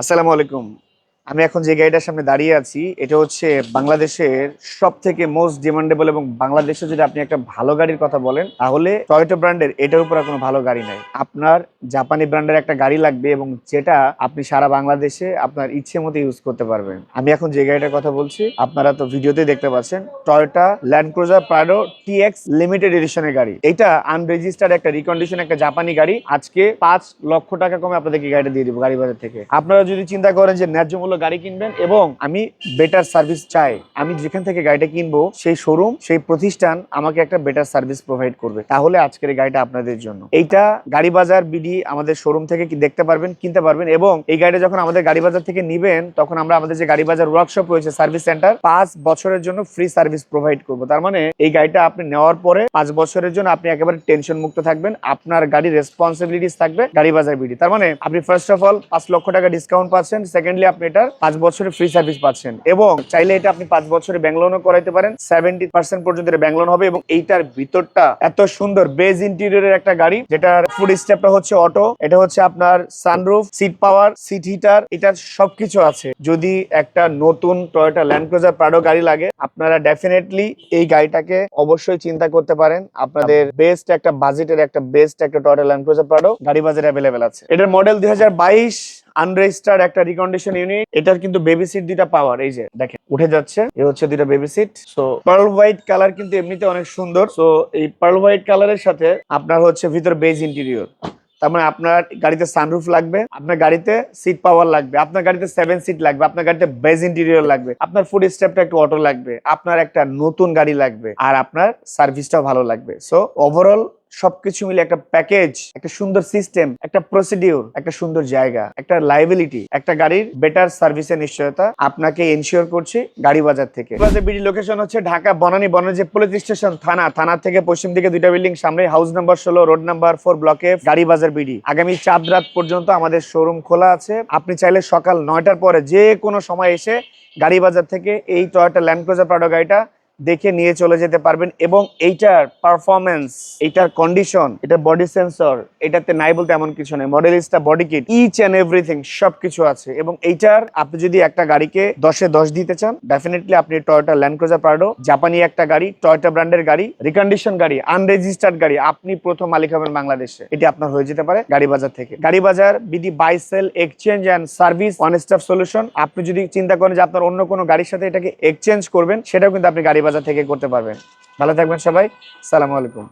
আসসালামু আলাইকুম। আমি এখন যে গাড়িটার সামনে দাঁড়িয়ে আছি এটা হচ্ছে বাংলাদেশের সবথেকে মোস্ট ডিমান্ডেবল এবং বাংলাদেশে যদি আপনি একটা ভালো গাড়ির কথা বলেন তাহলে টয়োটা ব্র্যান্ডের এটার উপর আর কোনো ভালো গাড়ি নাই। আপনার জাপানি ব্র্যান্ডের একটা গাড়ি লাগবে এবং যেটা আপনি সারা বাংলাদেশে আপনার ইচ্ছে মতো ইউজ করতে পারবেন। আমি এখন যে গাড়িটার কথা বলছি আপনারা তো ভিডিওতে দেখতে পাচ্ছেন, Toyota land cruiser Prado TX limited এডিশনের গাড়ি। এটা আনরেজিস্টার্ড একটা রিকন্ডিশন একটা জাপানি গাড়ি। আজকে 5 লক্ষ টাকা কমে আপনাদেরকে গাড়িটা দিয়ে দিব গাড়ি বাজার থেকে। আপনারা যদি চিন্তা করেন যে ন্যায্য মূল্য গাড়ি কিনবেন এবং আমি বেটার সার্ভিস চাই, আমি যেখান থেকে গাড়িটা কিনবো সেই শোরুম সেই প্রতিষ্ঠান আমাকে একটা বেটার সার্ভিস প্রোভাইড করবে, তাহলে আজকের এই গাড়িটা আপনাদের জন্য। এইটা গাড়ি বাজার বিডি আমাদের শোরুম থেকে কি দেখতে পারবেন, কিনতে পারবেন এবং এই গাড়িটা যখন আমাদের গাড়ি বাজার থেকে নিবেন তখন আমরা আমাদের যে গাড়ি বাজার ওয়ার্কশপ রয়েছে সার্ভিস সেন্টার 5 বছরের জন্য ফ্রি সার্ভিস প্রোভাইড করবো। তার মানে এই গাড়িটা আপনি নেওয়ার পরে 5 বছরের জন্য আপনি একেবারে টেনশন মুক্ত থাকবেন, আপনার গাড়ির রেসপন্সিবিলিটিস থাকবে গাড়ি বাজার বিডি। তার মানে আপনি ফার্স্ট অফ অল 5 লক্ষ টাকা ডিসকাউন্ট পাচ্ছেন, সেকেন্ডলি আপনি এটার 5 বছরের ফ্রি সার্ভিস পাচ্ছেন এবং চাইলে এটা আপনি 5 বছরে ব্যাংক লোনও করাইতে পারেন। 70% পর্যন্ত এটা ব্যাংক লোন হবে এবং এইটার ভিতরটা এত সুন্দর বেজ ইন্টেরিয়রের একটা গাড়ি, যেটার ফুড স্টেপটা হচ্ছে অটো, এটা হচ্ছে আপনার sunroof, seat power, seat heater, এটার সবকিছু আছে। যদি একটা নতুন টয়োটা ল্যান্ড ক্রুজার প্রাডো গাড়ি লাগে আপনারা ডেফিনেটলি এই গাড়িটাকে অবশ্যই চিন্তা করতে পারেন। আপনাদের বেস্ট একটা বাজেটের একটা বেস্ট একটা টয়োটা ল্যান্ড ক্রুজার প্রাডো গাড়ি বাজারে অ্যাভেলেবেল আছে। এটার মডেল 2022 আনরেজিস্টার্ড একটা রিকন্ডিশন ইউনিট। এটার কিন্তু বেবি সিট দুইটা পাওয়ার, এই যে দেখেন উঠে যাচ্ছে, এই হচ্ছে দুইটা baby seat. So pearl white colour কিন্তু এমনিতে অনেক সুন্দর। সো এই পার্ল হোয়াইট কালারের সাথে আপনার হচ্ছে ভিতর বেজ ইন্টেরিয়র। তার মানে আপনার গাড়িতে সানরুফ লাগবে, আপনার গাড়িতে সিট পাওয়ার লাগবে, আপনার গাড়িতে 7 সিট লাগবে, আপনার গাড়িতে বেজ ইন্টেরিয়র লাগবে, আপনার ফুড স্টেপটা একটু অটো লাগবে, আপনার একটা নতুন গাড়ি লাগবে আর আপনার সার্ভিসটাও ভালো লাগবে। সো ওভারঅল সবকিছু মিলে একটা প্যাকেজ, একটা সুন্দর সিস্টেম, একটা প্রসিডিউর, একটা সুন্দর জায়গা, একটা লাইবিলিটি, একটা গাড়ির বেটার সার্ভিসের নিশ্চয়তা আপনাকে এনশিওর করছি গাড়ি বাজার থেকে। বিডি লোকেশন হচ্ছে ঢাকা বনানী, বনানী যে পুলিশ স্টেশন থানা থেকে পশ্চিম দিকে দুইটা বিল্ডিং সামনে, হাউস নাম্বার 16 রোড নাম্বার 4 ব্লকে গাড়ি বাজার বিডি। আগামী 4 রাত পর্যন্ত আমাদের শোরুম খোলা আছে। আপনি চাইলে সকাল 9টার পরে যে কোনো সময় এসে গাড়ি বাজার থেকে এই টয়োটা ল্যান্ড ক্রুজার প্রাডো গাড়িটা দেখে নিয়ে চলে যেতে পারবেন এবং এইটার পারফরমেন্স, এইটার কন্ডিশন, এটার বডি সেন্সর, এটাতে নাই বলতে এমন কিছু নেই। Modellista body kit, each and everything সবকিছু আছে এবং এইটার আপনি যদি একটা গাড়িকে 10-এ 10 দিতে চান ডেফিনেটলি আপনি টয়োটা ল্যান্ড ক্রুজার প্রাডো, জাপানি একটা গাড়ি, টয়োটা ব্র্যান্ডের গাড়ি, রিকন্ডিশন গাড়ি, আনরেজিস্টার্ড গাড়ি, আপনি প্রথম মালিক হবেন বাংলাদেশে। এটি আপনার হয়ে যেতে পারে গাড়ি বাজার থেকে। Gari Bazar BD buy sell exchange and service one stop solution. আপনি যদি চিন্তা করেন যে আপনার অন্য কোনো গাড়ির সাথে এটাকে এক্সচেঞ্জ করবেন, সেটাও কিন্তু আপনি গাড়ি বাজার থেকে করতে পারবেন। ভালো থাকবেন সবাই, আসসালামু আলাইকুম।